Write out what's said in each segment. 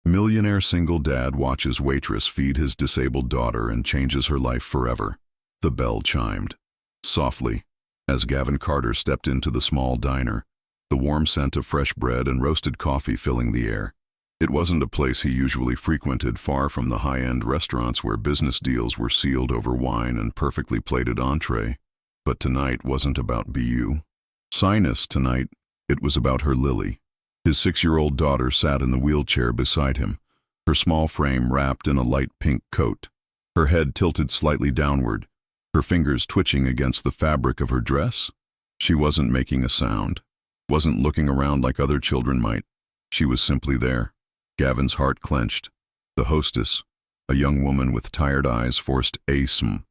Millionaire single dad watches waitress feed his disabled daughter and changes her life forever. The bell chimed. Softly, as Gavin Carter stepped into the small diner, the warm scent of fresh bread and roasted coffee filling the air. It wasn't a place he usually frequented, far from the high-end restaurants where business deals were sealed over wine and perfectly plated entree. But tonight wasn't about BU. Sinus tonight, it was about her Lily. His 6-year-old daughter sat in the wheelchair beside him, her small frame wrapped in a light pink coat, her head tilted slightly downward, her fingers twitching against the fabric of her dress. She wasn't making a sound, wasn't looking around like other children might. She was simply there. Gavin's heart clenched. The hostess, a young woman with tired eyes, forced a smile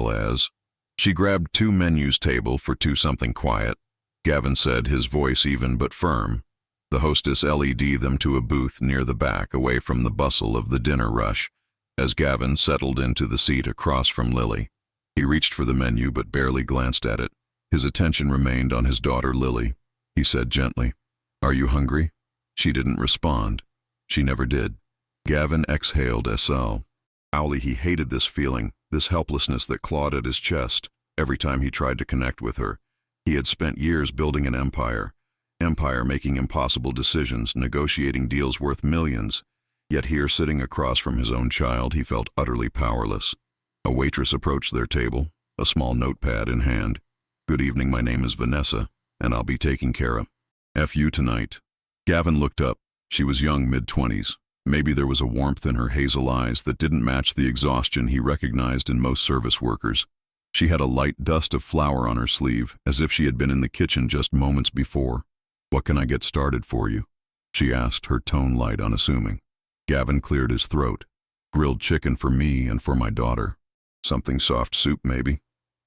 as she grabbed 2 menus table for 2 something quiet. Gavin said, his voice even but firm. The hostess led them to a booth near the back, away from the bustle of the dinner rush. As Gavin settled into the seat across from Lily, he reached for the menu but barely glanced at it. His attention remained on his daughter Lily. He said gently, "Are you hungry?" She didn't respond. She never did. Gavin exhaled Owly, he hated this feeling, this helplessness that clawed at his chest every time he tried to connect with her. He had spent years building an empire, making impossible decisions, negotiating deals worth millions. Yet here, sitting across from his own child, he felt utterly powerless. A waitress approached their table, a small notepad in hand. "Good evening, my name is Vanessa, and I'll be taking care of you tonight." Gavin looked up. She was young, mid-20s. Maybe there was a warmth in her hazel eyes that didn't match the exhaustion he recognized in most service workers. She had a light dust of flour on her sleeve, as if she had been in the kitchen just moments before. "What can I get started for you?" she asked, her tone light, unassuming. Gavin cleared his throat. "Grilled chicken for me and for my daughter." "Something soft, soup maybe?"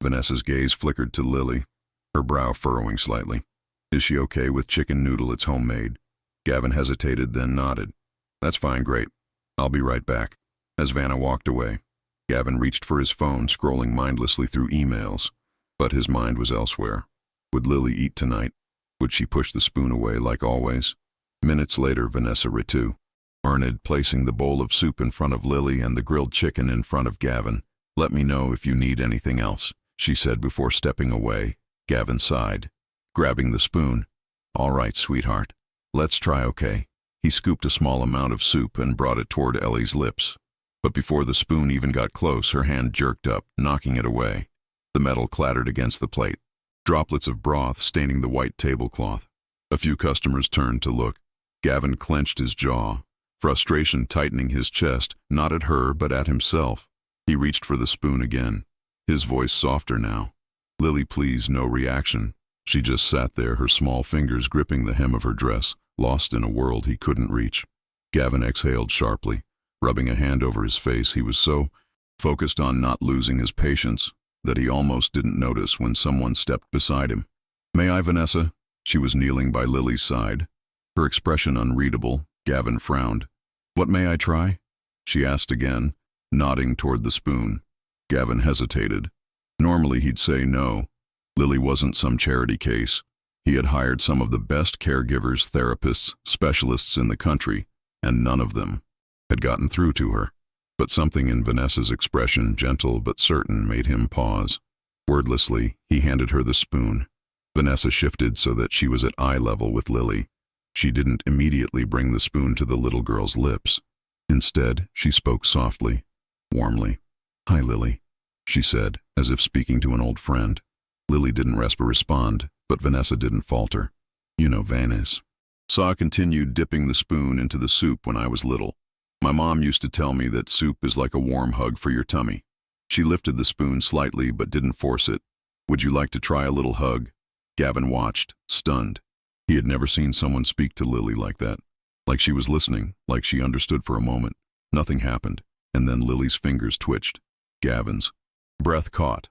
Vanessa's gaze flickered to Lily, her brow furrowing slightly. "Is she okay with chicken noodle? It's homemade." Gavin hesitated, then nodded. "That's fine, great. I'll be right back." As Vanna walked away, Gavin reached for his phone, scrolling mindlessly through emails. But his mind was elsewhere. Would Lily eat tonight? Would she push the spoon away like always? Minutes later, Vanessa returned, placing the bowl of soup in front of Lily and the grilled chicken in front of Gavin. "Let me know if you need anything else," she said before stepping away. Gavin sighed, grabbing the spoon. "All right, sweetheart. Let's try, okay?" He scooped a small amount of soup and brought it toward Ellie's lips. But before the spoon even got close, her hand jerked up, knocking it away. The metal clattered against the plate, droplets of broth staining the white tablecloth. A few customers turned to look. Gavin clenched his jaw, frustration tightening his chest, not at her but at himself. He reached for the spoon again, his voice softer now. "Lily, please." No reaction. She just sat there, her small fingers gripping the hem of her dress, lost in a world he couldn't reach. Gavin exhaled sharply, rubbing a hand over his face. He was so focused on not losing his patience that he almost didn't notice when someone stepped beside him. "May I, Vanessa?" She was kneeling by Lily's side, her expression unreadable. Gavin frowned. "What may I try?" she asked again, nodding toward the spoon. Gavin hesitated. Normally he'd say no. Lily wasn't some charity case. He had hired some of the best caregivers, therapists, specialists in the country, and none of them had gotten through to her. But something in Vanessa's expression, gentle but certain, made him pause. Wordlessly, he handed her the spoon. Vanessa shifted so that she was at eye level with Lily. She didn't immediately bring the spoon to the little girl's lips. Instead, she spoke softly, warmly. "Hi, Lily," she said, as if speaking to an old friend. Lily didn't respond, but Vanessa didn't falter. "You know Vanessa." Saw continued dipping the spoon into the soup when I was little. "My mom used to tell me that soup is like a warm hug for your tummy." She lifted the spoon slightly but didn't force it. "Would you like to try a little hug?" Gavin watched, stunned. He had never seen someone speak to Lily like that. Like she was listening, like she understood for a moment. Nothing happened, and then Lily's fingers twitched. Gavin's breath caught.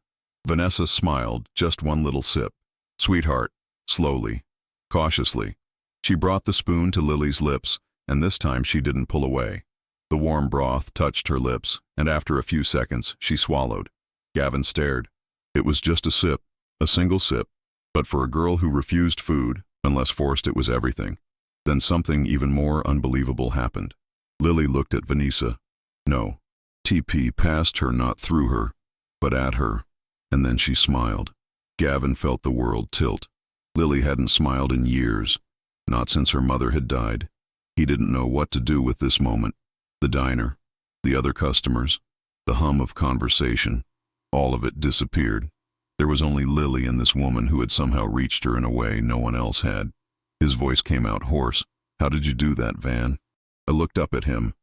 Vanessa smiled, just one little sip. "Sweetheart," slowly, cautiously. She brought the spoon to Lily's lips, and this time she didn't pull away. The warm broth touched her lips, and after a few seconds, she swallowed. Gavin stared. It was just a sip, a single sip, but for a girl who refused food, unless forced, it was everything. Then something even more unbelievable happened. Lily looked at Vanessa. No. TP passed her, not through her, but at her, and then she smiled. Gavin felt the world tilt. Lily hadn't smiled in years, not since her mother had died. He didn't know what to do with this moment. The diner, the other customers, the hum of conversation, all of it disappeared. There was only Lily and this woman who had somehow reached her in a way no one else had. His voice came out hoarse. "How did you do that, Van?" I looked up at him,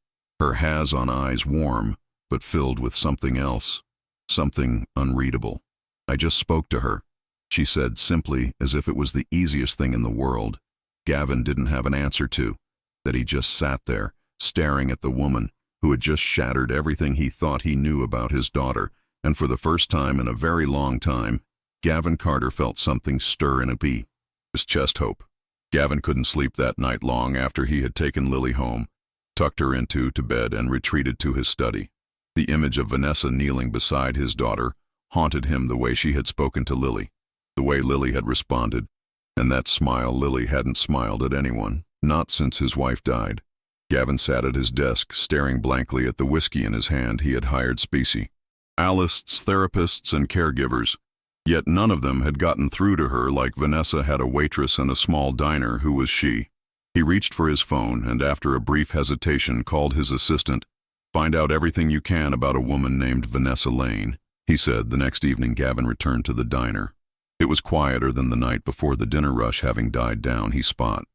her has-on eyes warm, but filled with something else, something unreadable. "I just spoke to her," she said simply, as if it was the easiest thing in the world. Gavin didn't have an answer to, that he just sat there, staring at the woman who had just shattered everything he thought he knew about his daughter, and for the first time in a very long time, Gavin Carter felt something stir in his chest hope. Gavin couldn't sleep that night long after he had taken Lily home, tucked her into bed and retreated to his study. The image of Vanessa kneeling beside his daughter haunted him, the way she had spoken to Lily, the way Lily had responded, and that smile. Lily hadn't smiled at anyone, not since his wife died. Gavin sat at his desk, staring blankly at the whiskey in his hand. He had hired specialists, therapists, and caregivers, yet none of them had gotten through to her like Vanessa had. A waitress and a small diner. Who was she? He reached for his phone and, after a brief hesitation, called his assistant. "Find out everything you can about a woman named Vanessa Lane," he said. The next evening, Gavin returned to the diner. It was quieter than the night before, the dinner rush having died down. He spotted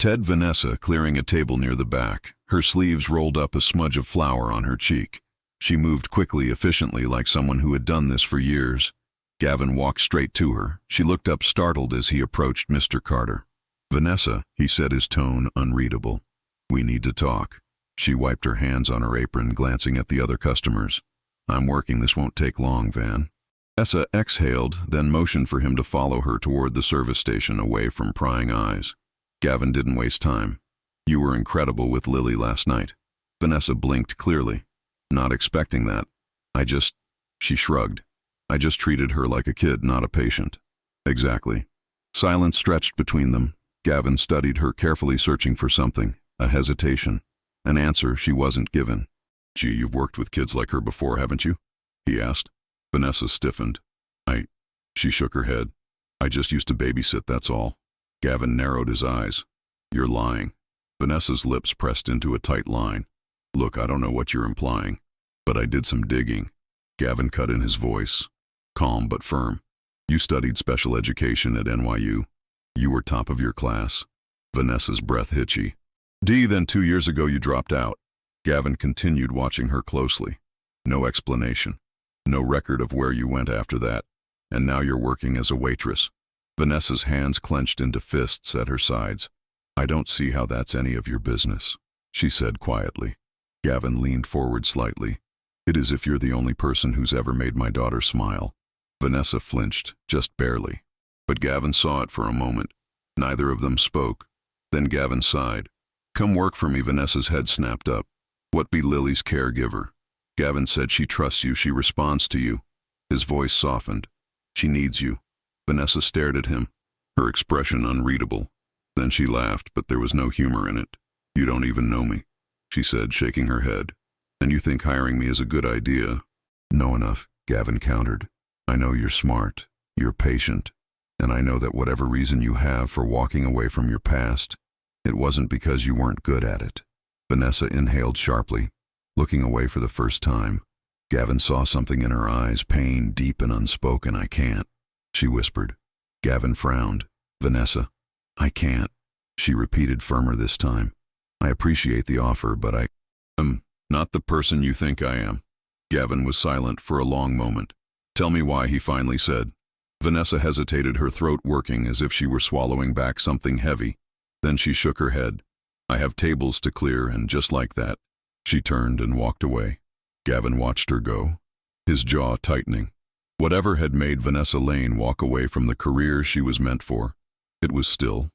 Vanessa clearing a table near the back, her sleeves rolled up, a smudge of flour on her cheek. She moved quickly, efficiently, like someone who had done this for years. Gavin walked straight to her. She looked up, startled, as he approached. "Mr. Carter." "Vanessa," he said, his tone unreadable. "We need to talk." She wiped her hands on her apron, glancing at the other customers. "I'm working. This won't take long, Van." Vanessa exhaled, then motioned for him to follow her toward the service station, away from prying eyes. Gavin didn't waste time. "You were incredible with Lily last night." Vanessa blinked clearly. "Not expecting that. She shrugged. "I just treated her like a kid, not a patient." "Exactly." Silence stretched between them. Gavin studied her carefully, searching for something, a hesitation, an answer she wasn't given. "Gee, you've worked with kids like her before, haven't you?" he asked. Vanessa stiffened. She shook her head. "I just used to babysit, that's all." Gavin narrowed his eyes. "You're lying." Vanessa's lips pressed into a tight line. "Look, I don't know what you're implying, but I did some digging." Gavin cut in his voice, calm but firm. "You studied special education at NYU. You were top of your class." Vanessa's breath hitchy. Then 2 years ago you dropped out." Gavin continued, watching her closely. "No explanation. No record of where you went after that. And now you're working as a waitress." Vanessa's hands clenched into fists at her sides. "I don't see how that's any of your business," she said quietly. Gavin leaned forward slightly. "It is, if you're the only person who's ever made my daughter smile." Vanessa flinched, just barely. But Gavin saw it for a moment. Neither of them spoke. Then Gavin sighed. "Come work for me." Vanessa's head snapped up. "What, be Lily's caregiver?" Gavin said. "She trusts you. She responds to you." His voice softened. "She needs you." Vanessa stared at him, her expression unreadable. Then she laughed, but there was no humor in it. "You don't even know me," she said, shaking her head. "And you think hiring me is a good idea?" "Know enough," Gavin countered. "I know you're smart, you're patient, and I know that whatever reason you have for walking away from your past, it wasn't because you weren't good at it." Vanessa inhaled sharply, looking away for the first time. Gavin saw something in her eyes, pain deep and unspoken. "I can't," she whispered. Gavin frowned. "Vanessa." "I can't," she repeated, firmer this time. "I appreciate the offer, but I'm not the person you think I am." Gavin was silent for a long moment. "Tell me why," he finally said. Vanessa hesitated, her throat working as if she were swallowing back something heavy. Then she shook her head. "I have tables to clear," and just like that, she turned and walked away. Gavin watched her go, his jaw tightening. Whatever had made Vanessa Lane walk away from the career she was meant for, it was still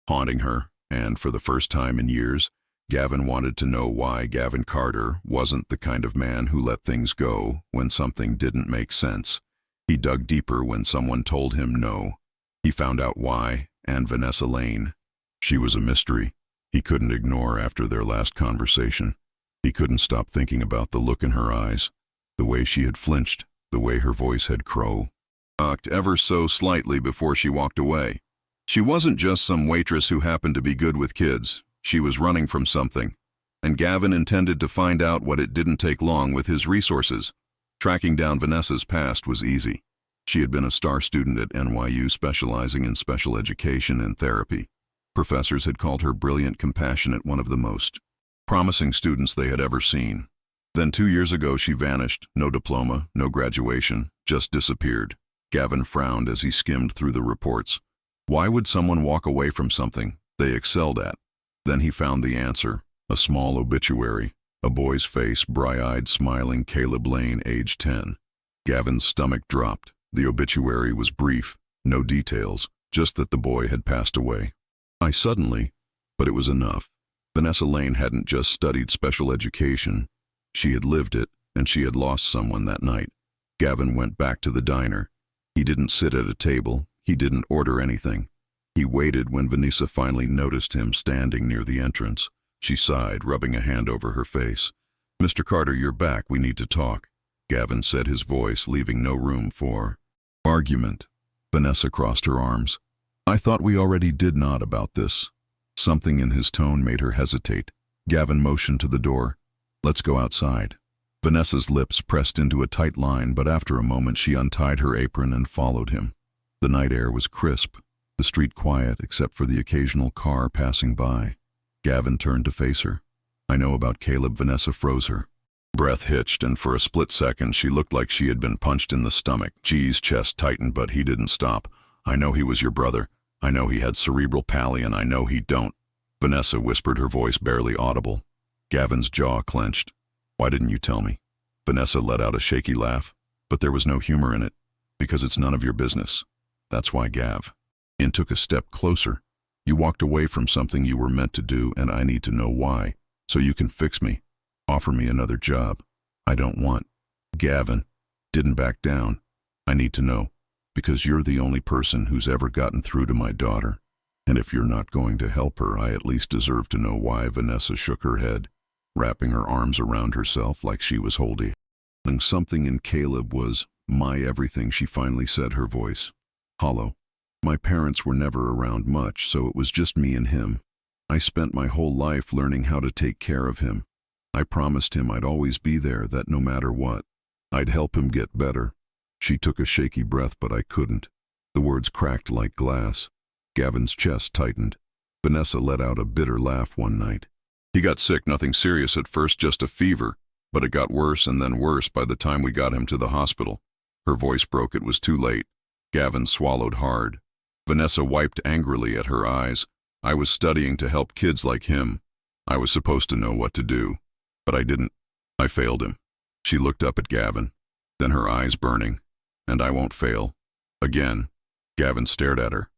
haunting her, and for the first time in years, Gavin wanted to know why Gavin Carter wasn't the kind of man who let things go when something didn't make sense. He dug deeper when someone told him no. He found out why, and Vanessa Lane. She was a mystery he couldn't ignore after their last conversation. He couldn't stop thinking about the look in her eyes, the way she had flinched, the way her voice had croaked ever so slightly before she walked away. She wasn't just some waitress who happened to be good with kids. She was running from something, and Gavin intended to find out what. It didn't take long with his resources. Tracking down Vanessa's past was easy. She had been a star student at NYU specializing in special education and therapy. Professors had called her brilliant, compassionate, one of the most promising students they had ever seen. Then 2 years ago she vanished, no diploma, no graduation, just disappeared. Gavin frowned as he skimmed through the reports. Why would someone walk away from something they excelled at? Then he found the answer, a small obituary, a boy's face, bright-eyed, smiling, Caleb Lane, age 10. Gavin's stomach dropped. The obituary was brief, no details, just that the boy had passed away. But it was enough. Vanessa Lane hadn't just studied special education. She had lived it, and she had lost someone that night. Gavin went back to the diner. He didn't sit at a table. He didn't order anything. He waited when Vanessa finally noticed him standing near the entrance. She sighed, rubbing a hand over her face. "Mr. Carter, you're back. We need to talk," Gavin said, his voice leaving no room for argument. Vanessa crossed her arms. "I thought we already did not about this." Something in his tone made her hesitate. Gavin motioned to the door. "Let's go outside." Vanessa's lips pressed into a tight line, but after a moment she untied her apron and followed him. The night air was crisp, the street quiet except for the occasional car passing by. Gavin turned to face her. "I know about Caleb." Vanessa froze her breath hitched, and for a split second she looked like she had been punched in the stomach. G's chest tightened, but he didn't stop. "I know he was your brother. I know he had cerebral palsy, and I know he don't." Vanessa whispered, her voice barely audible. Gavin's jaw clenched. "Why didn't you tell me?" Vanessa let out a shaky laugh. "But there was no humor in it. Because it's none of your business. That's why, Gav." And took a step closer. "You walked away from something you were meant to do, and I need to know why, so you can fix me. Offer me another job." "I don't want." Gavin didn't back down. "I need to know, because you're the only person who's ever gotten through to my daughter. And if you're not going to help her, I at least deserve to know why." Vanessa shook her head, wrapping her arms around herself like she was holding something. In Caleb was my everything, she finally said, her voice hollow. "My parents were never around much, so it was just me and him. I spent my whole life learning how to take care of him. I promised him I'd always be there, that no matter what, I'd help him get better." She took a shaky breath, but I couldn't. The words cracked like glass. Gavin's chest tightened. Vanessa let out a bitter laugh one night. "He got sick, nothing serious at first, just a fever, but it got worse and then worse by the time we got him to the hospital." Her voice broke. It was too late. Gavin swallowed hard. Vanessa wiped angrily at her eyes. "I was studying to help kids like him. I was supposed to know what to do. But I didn't. I failed him." She looked up at Gavin, then her eyes burning. "And I won't fail again." Gavin stared at her.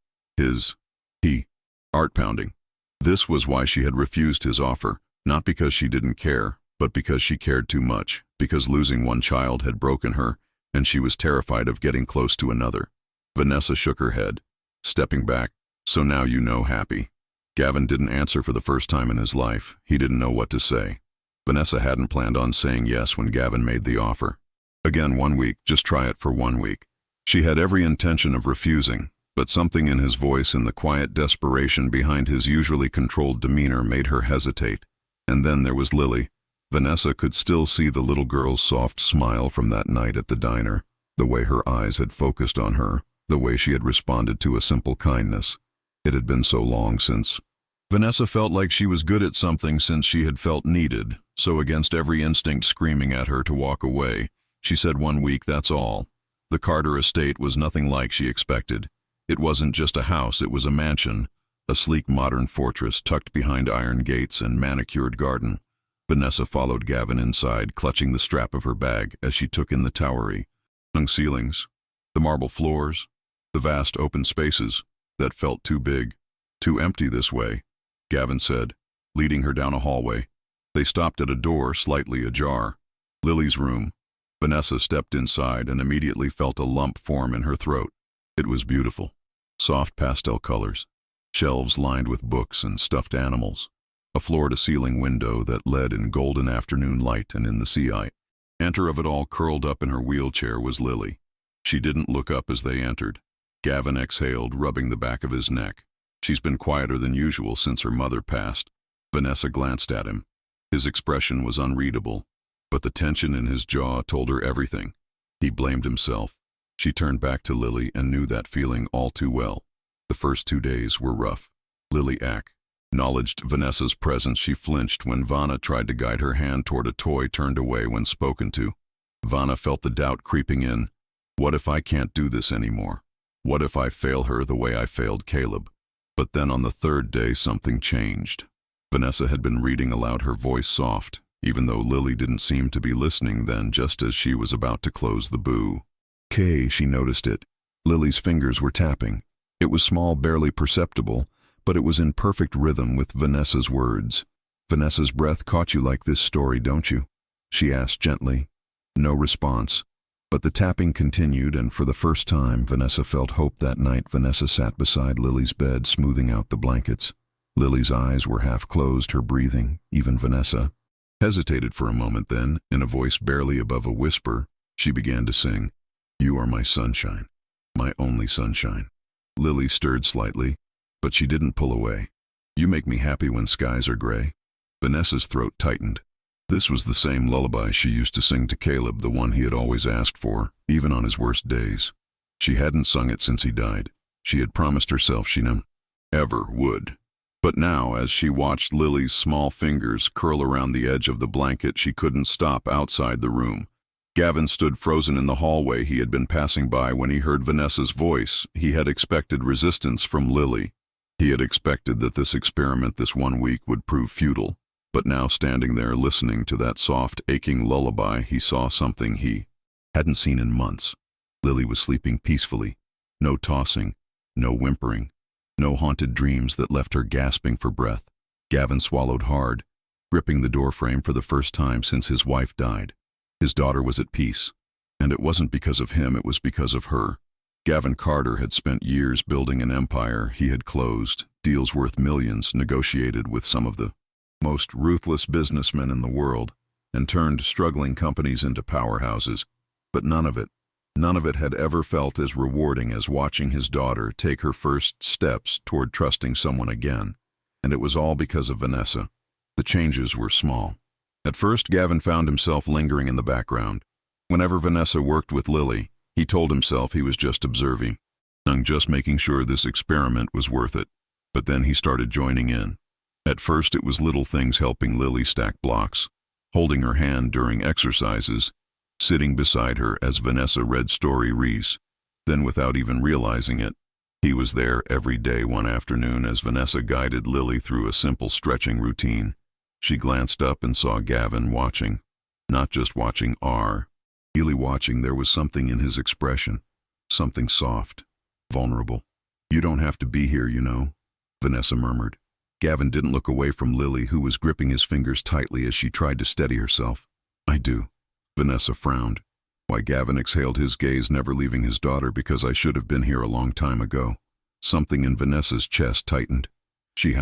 He heart pounding. This was why she had refused his offer, not because she didn't care, but because she cared too much, because losing one child had broken her, and she was terrified of getting close to another. Vanessa shook her head, stepping back. "So now you know, happy." Gavin didn't answer for the first time in his life. He didn't know what to say. Vanessa hadn't planned on saying yes when Gavin made the offer. Again, 1 week, just try it for 1 week. She had every intention of refusing, but something in his voice and the quiet desperation behind his usually controlled demeanor made her hesitate. And then there was Lily. Vanessa could still see the little girl's soft smile from that night at the diner, the way her eyes had focused on her, the way she had responded to a simple kindness. It had been so long since. Vanessa felt like she was good at something since she had felt needed, so against every instinct screaming at her to walk away, she said 1 week, that's all. The Carter estate was nothing like she expected. It wasn't just a house, it was a mansion, a sleek modern fortress tucked behind iron gates and manicured garden. Vanessa followed Gavin inside, clutching the strap of her bag as she took in the towery ceilings, the marble floors, the vast open spaces that felt too big, too empty this way, Gavin said, leading her down a hallway. They stopped at a door slightly ajar. Lily's room. Vanessa stepped inside and immediately felt a lump form in her throat. It was beautiful. Soft pastel colors. Shelves lined with books and stuffed animals. a floor-to-ceiling window that led in golden afternoon light and in the sea. Center of it all, curled up in her wheelchair, was Lily. She didn't look up as they entered. Gavin exhaled, rubbing the back of his neck. She's been quieter than usual since her mother passed. Vanessa glanced at him. His expression was unreadable, but the tension in his jaw told her everything. He blamed himself. She turned back to Lily and knew that feeling all too well. The first 2 days were rough. Lily acknowledged Vanessa's presence. She flinched when Vanna tried to guide her hand toward a toy, turned away when spoken to. Vanna felt the doubt creeping in. What if I can't do this anymore? What if I fail her the way I failed Caleb? But then on the 3rd day, something changed. Vanessa had been reading aloud, her voice soft, even though Lily didn't seem to be listening then. Just as she was about to close the boo, she noticed it. Lily's fingers were tapping. It was small, barely perceptible, but it was in perfect rhythm with Vanessa's words. Vanessa's breath. Caught you like this story, don't you? She asked gently. No response. But the tapping continued, and for the first time, Vanessa felt hope that night. Vanessa sat beside Lily's bed, smoothing out the blankets. Lily's eyes were half closed, her breathing. Even Vanessa hesitated for a moment, then, in a voice barely above a whisper, she began to sing. You are my sunshine, my only sunshine. Lily stirred slightly, but she didn't pull away. You make me happy when skies are gray. Vanessa's throat tightened. This was the same lullaby she used to sing to Caleb, the one he had always asked for, even on his worst days. She hadn't sung it since he died. She had promised herself she never would. But now, as she watched Lily's small fingers curl around the edge of the blanket, she couldn't stop. Outside the room, Gavin stood frozen in the hallway. He had been passing by when he heard Vanessa's voice. He had expected resistance from Lily. He had expected that this experiment, this 1 week, would prove futile. But now, standing there listening to that soft, aching lullaby, he saw something he hadn't seen in months. Lily was sleeping peacefully. No tossing, no whimpering, no haunted dreams that left her gasping for breath. Gavin swallowed hard, gripping the doorframe for the first time since his wife died. His daughter was at peace, and it wasn't because of him, it was because of her. Gavin Carter had spent years building an empire. He had closed deals worth millions, negotiated with some of the most ruthless businessmen in the world, and turned struggling companies into powerhouses. But none of it had ever felt as rewarding as watching his daughter take her first steps toward trusting someone again. And it was all because of Vanessa. The changes were small. At first, Gavin found himself lingering in the background. Whenever Vanessa worked with Lily, he told himself he was just observing, just making sure this experiment was worth it. But then he started joining in. At first, it was little things: helping Lily stack blocks, holding her hand during exercises, sitting beside her as Vanessa read story reads. Then, without even realizing it, he was there every day. One afternoon, as Vanessa guided Lily through a simple stretching routine, she glanced up and saw Gavin watching. Not just watching, really watching. There was something in his expression, something soft, vulnerable. You don't have to be here, you know, Vanessa murmured. Gavin didn't look away from Lily, who was gripping his fingers tightly as she tried to steady herself. I do. Vanessa frowned. Why? Gavin exhaled, his gaze never leaving his daughter. Because I should have been here a long time ago. Something in Vanessa's chest tightened. She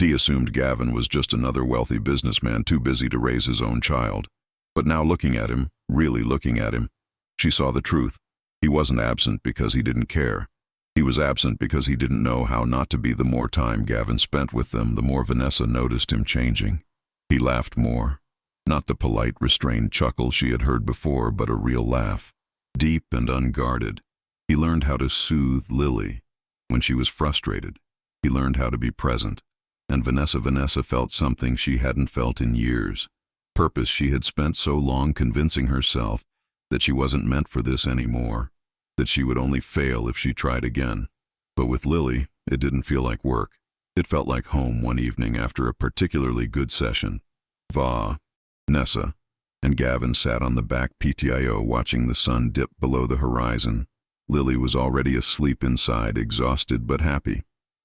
assumed Gavin was just another wealthy businessman too busy to raise his own child. But now, looking at him, really looking at him, she saw the truth. He wasn't absent because he didn't care. He was absent because he didn't know how not to be. The more time Gavin spent with them, the more Vanessa noticed him changing. He laughed more. Not the polite, restrained chuckle she had heard before, but a real laugh, deep and unguarded. He learned how to soothe Lily when she was frustrated. He learned how to be present. And Vanessa felt something she hadn't felt in years. Purpose. She had spent so long convincing herself that she wasn't meant for this anymore, that she would only fail if she tried again. But with Lily, it didn't feel like work. It felt like home. One evening after a particularly good session, Vanessa and Gavin sat on the back patio watching the sun dip below the horizon. Lily was already asleep inside, exhausted but happy.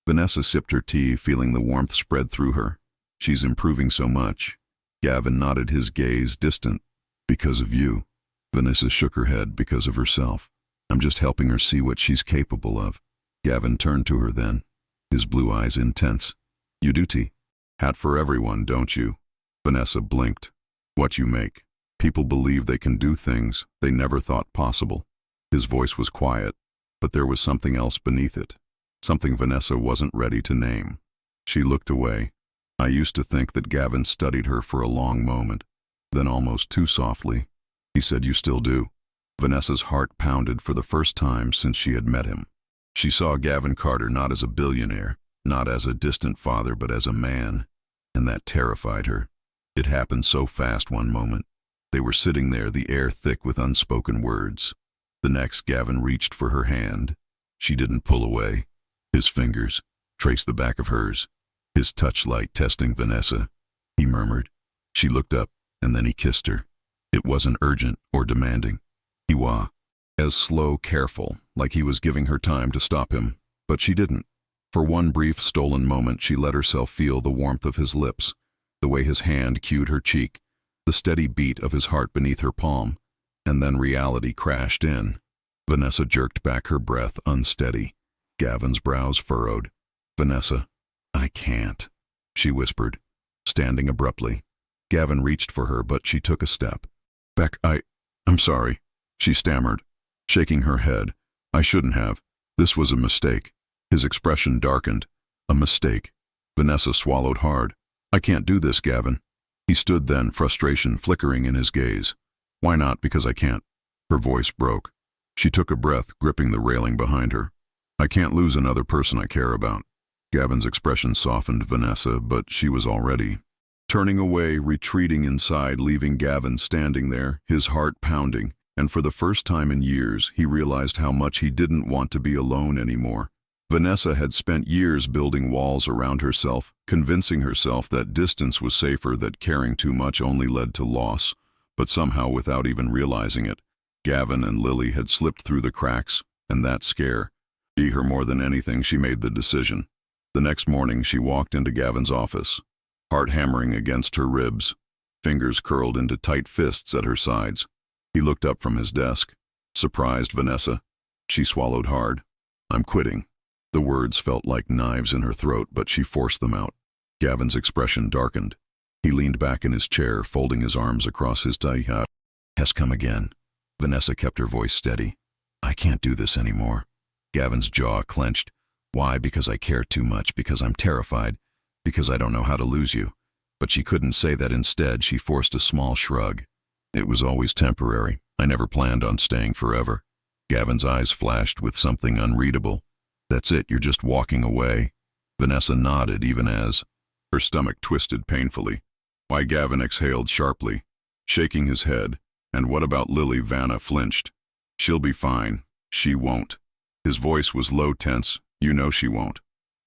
Vanessa sipped her tea, feeling the warmth spread through her. She's improving so much. Gavin nodded, his gaze distant. Because of you. Vanessa shook her head. Because of herself. I'm just helping her see what she's capable of. Gavin turned to her then, his blue eyes intense. You do tea? Hat for everyone, don't you? Vanessa blinked. What you make. People believe they can do things they never thought possible. His voice was quiet, but there was something else beneath it. Something Vanessa wasn't ready to name. She looked away. I used to think that Gavin studied her for a long moment. Then almost too softly, he said, "You still do." Vanessa's heart pounded for the first time since she had met him. She saw Gavin Carter not as a billionaire, not as a distant father, but as a man, and that terrified her. It happened so fast one moment. They were sitting there, the air thick with unspoken words. The next, Gavin reached for her hand. She didn't pull away. His fingers traced the back of hers, his touch light testing Vanessa. He murmured. She looked up, and then he kissed her. It wasn't urgent or demanding. He was as slow, careful, like he was giving her time to stop him, but she didn't. For one brief, stolen moment, she let herself feel the warmth of his lips, the way his hand cued her cheek, the steady beat of his heart beneath her palm, and then reality crashed in. Vanessa jerked back her breath, unsteady. Gavin's brows furrowed. "Vanessa, I can't," she whispered, standing abruptly. Gavin reached for her, but she took a step back. I'm sorry," she stammered, shaking her head. "I shouldn't have. This was a mistake." His expression darkened. "A mistake." Vanessa swallowed hard. "I can't do this, Gavin." He stood then, frustration flickering in his gaze. "Why not? Because I can't." Her voice broke. She took a breath, gripping the railing behind her. "I can't lose another person I care about." Gavin's expression softened Vanessa, but she was already turning away, retreating inside, leaving Gavin standing there, his heart pounding, and for the first time in years, he realized how much he didn't want to be alone anymore. Vanessa had spent years building walls around herself, convincing herself that distance was safer, that caring too much only led to loss. But somehow, without even realizing it, Gavin and Lily had slipped through the cracks, and that scare her more than anything. She made the decision. The next morning, she walked into Gavin's office, heart hammering against her ribs, fingers curled into tight fists at her sides. He looked up from his desk. "Surprised, Vanessa?" She swallowed hard. "I'm quitting." The words felt like knives in her throat, but she forced them out. Gavin's expression darkened. He leaned back in his chair, folding his arms across his thigh. "Has come again." Vanessa kept her voice steady. "I can't do this anymore." Gavin's jaw clenched. "Why? Because I care too much, because I'm terrified, because I don't know how to lose you." But she couldn't say that. Instead, she forced a small shrug. "It was always temporary. I never planned on staying forever." Gavin's eyes flashed with something unreadable. "That's it, you're just walking away?" Vanessa nodded, even as her stomach twisted painfully. "Why?" Gavin exhaled sharply, shaking his head. "And what about Lily?" Vanna flinched. "She'll be fine." "She won't." His voice was low, tense. "You know she won't."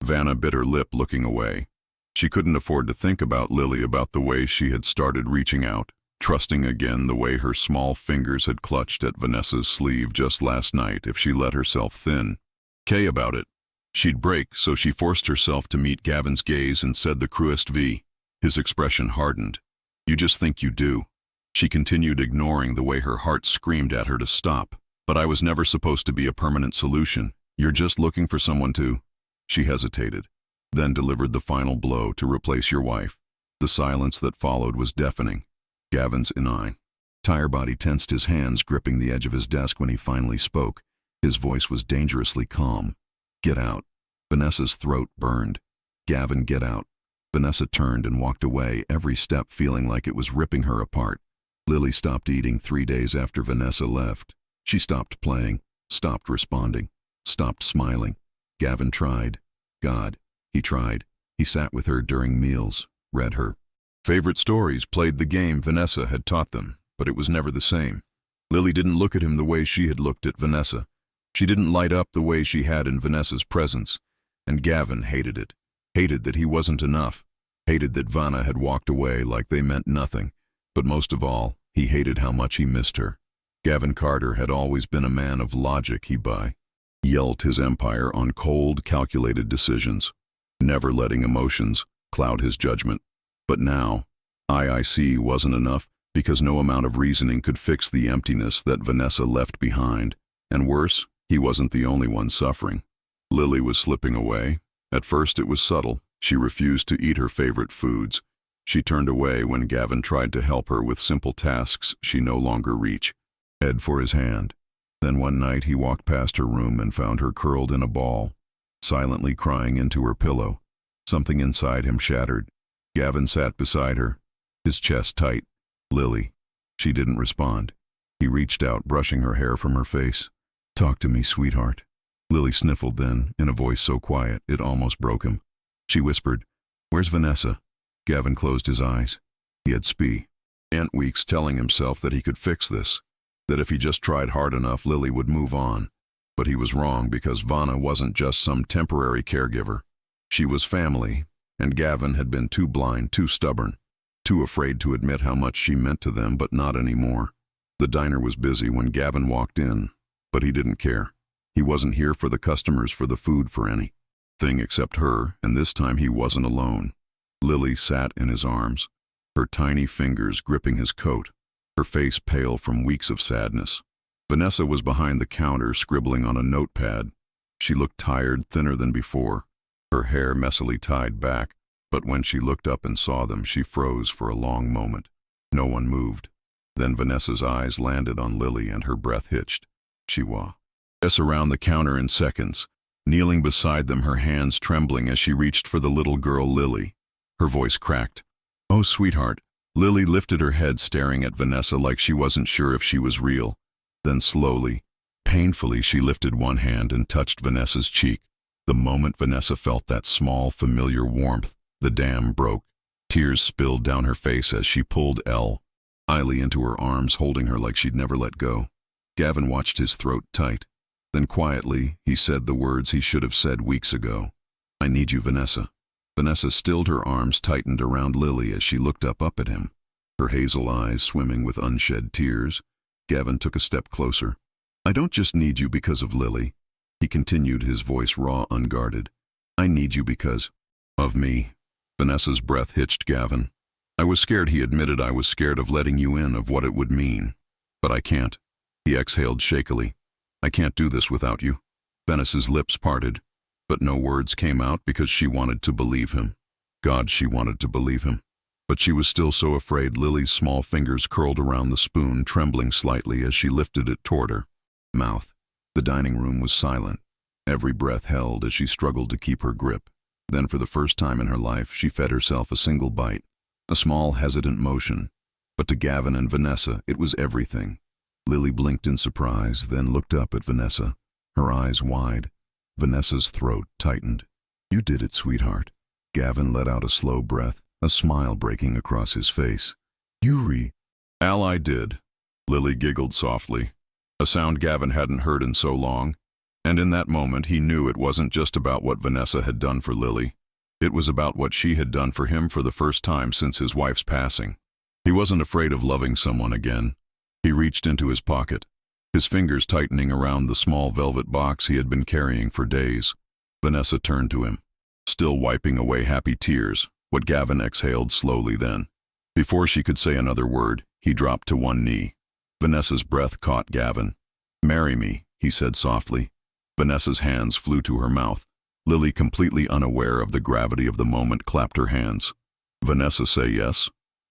Vanna bit her lip, looking away. She couldn't afford to think about Lily, about the way she had started reaching out, trusting again, the way her small fingers had clutched at Vanessa's sleeve just last night. If she let herself thin about it, she'd break, so she forced herself to meet Gavin's gaze and said the cruest V. His expression hardened. "You just think you do." She continued, ignoring the way her heart screamed at her to stop. "But I was never supposed to be a permanent solution. You're just looking for someone to—" She hesitated, then delivered the final blow, "to replace your wife." The silence that followed was deafening. Gavin's entire body tensed, his hands gripping the edge of his desk. When he finally spoke, his voice was dangerously calm. "Get out." Vanessa's throat burned. "Gavin, get out." Vanessa turned and walked away, every step feeling like it was ripping her apart. Lily stopped eating 3 days after Vanessa left. She stopped playing, stopped responding, stopped smiling. Gavin tried. God, he tried. He sat with her during meals, read her favorite stories, played the game Vanessa had taught them, but it was never the same. Lily didn't look at him the way she had looked at Vanessa. She didn't light up the way she had in Vanessa's presence, and Gavin hated it. Hated that he wasn't enough. Hated that Vanna had walked away like they meant nothing. But most of all, he hated how much he missed her. Gavin Carter had always been a man of logic. He built his empire on cold, calculated decisions, never letting emotions cloud his judgment. But now, IIC wasn't enough, because no amount of reasoning could fix the emptiness that Vanessa left behind. And worse, he wasn't the only one suffering. Lily was slipping away. At first it was subtle. She refused to eat her favorite foods. She turned away when Gavin tried to help her with simple tasks she no longer reached. Head for his hand. Then one night he walked past her room and found her curled in a ball, silently crying into her pillow. Something inside him shattered. Gavin sat beside her, his chest tight. "Lily." She didn't respond. He reached out, brushing her hair from her face. "Talk to me, sweetheart." Lily sniffled then, in a voice so quiet it almost broke him. She whispered, "Where's Vanessa?" Gavin closed his eyes. He had spent weeks telling himself that he could fix this, that if he just tried hard enough, Lily would move on. But he was wrong, because Vanna wasn't just some temporary caregiver. She was family, and Gavin had been too blind, too stubborn, too afraid to admit how much she meant to them, but not anymore. The diner was busy when Gavin walked in, but he didn't care. He wasn't here for the customers, for the food, for anything except her, and this time he wasn't alone. Lily sat in his arms, her tiny fingers gripping his coat, her face pale from weeks of sadness. Vanessa was behind the counter, scribbling on a notepad. She looked tired, thinner than before, her hair messily tied back, but when she looked up and saw them, she froze for a long moment. No one moved. Then Vanessa's eyes landed on Lily and her breath hitched. She was around the counter in seconds, kneeling beside them, her hands trembling as she reached for the little girl Lily. Her voice cracked. "Oh, sweetheart." Lily lifted her head, staring at Vanessa like she wasn't sure if she was real. Then slowly, painfully, she lifted one hand and touched Vanessa's cheek. The moment Vanessa felt that small, familiar warmth, the dam broke. Tears spilled down her face as she pulled Lily into her arms, holding her like she'd never let go. Gavin watched, his throat tight. Then quietly, he said the words he should have said weeks ago. "I need you, Vanessa." Vanessa stilled, her arms tightened around Lily as she looked up at him, her hazel eyes swimming with unshed tears. Gavin took a step closer. "I don't just need you because of Lily," he continued, his voice raw, unguarded. "I need you because of me." Vanessa's breath hitched Gavin. "I was scared," he admitted. "I was scared of letting you in, of what it would mean. But I can't." He exhaled shakily. "I can't do this without you." Vanessa's lips parted, but no words came out, because she wanted to believe him. God, she wanted to believe him. But she was still so afraid. Lily's small fingers curled around the spoon, trembling slightly as she lifted it toward her mouth. The dining room was silent, every breath held as she struggled to keep her grip. Then, for the first time in her life, she fed herself a single bite, a small, hesitant motion. But to Gavin and Vanessa, it was everything. Lily blinked in surprise, then looked up at Vanessa, her eyes wide. Vanessa's throat tightened. "You did it, sweetheart." Gavin let out a slow breath, a smile breaking across his face. I did." Lily giggled softly, a sound Gavin hadn't heard in so long. And in that moment, he knew it wasn't just about what Vanessa had done for Lily. It was about what she had done for him for the first time since his wife's passing. He wasn't afraid of loving someone again. He reached into his pocket, his fingers tightening around the small velvet box he had been carrying for days. Vanessa turned to him, still wiping away happy tears. What Gavin exhaled slowly then. Before she could say another word, he dropped to one knee. Vanessa's breath caught Gavin. "Marry me," he said softly. Vanessa's hands flew to her mouth. Lily, completely unaware of the gravity of the moment, clapped her hands. "Vanessa, say yes."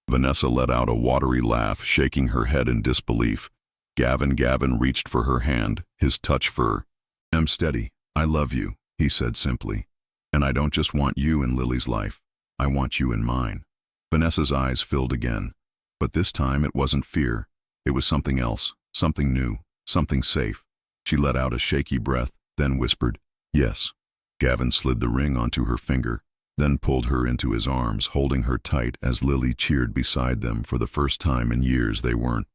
Vanessa let out a watery laugh, shaking her head in disbelief. Gavin reached for her hand, his touch firm. "I'm steady. I love you," he said simply. "And I don't just want you in Lily's life. I want you in mine." Vanessa's eyes filled again, but this time it wasn't fear. It was something else, something new, something safe. She let out a shaky breath, then whispered, "Yes." Gavin slid the ring onto her finger, then pulled her into his arms, holding her tight as Lily cheered beside them. For the first time in years, they weren't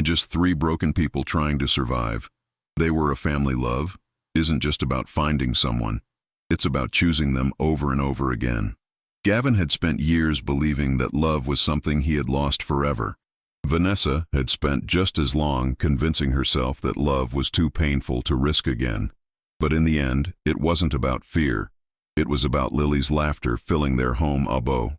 just three broken people trying to survive. They were a family. Love isn't just about finding someone. It's about choosing them over and over again. Gavin had spent years believing that love was something he had lost forever. Vanessa had spent just as long convincing herself that love was too painful to risk again. But in the end, it wasn't about fear. It was about Lily's laughter filling their home abo.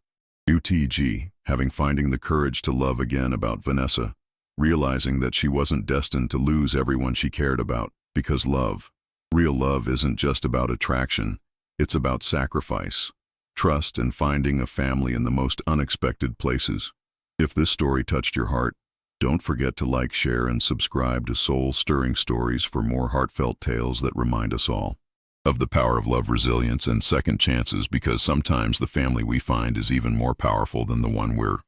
Having finding the courage to love again. About Vanessa, realizing that she wasn't destined to lose everyone she cared about, because love, real love, isn't just about attraction. It's about sacrifice. trust, and finding a family in the most unexpected places. If this story touched your heart, don't forget to like, share, and subscribe to Soul-Stirring Stories for more heartfelt tales that remind us all of the power of love, resilience, and second chances, because sometimes the family we find is even more powerful than the one we're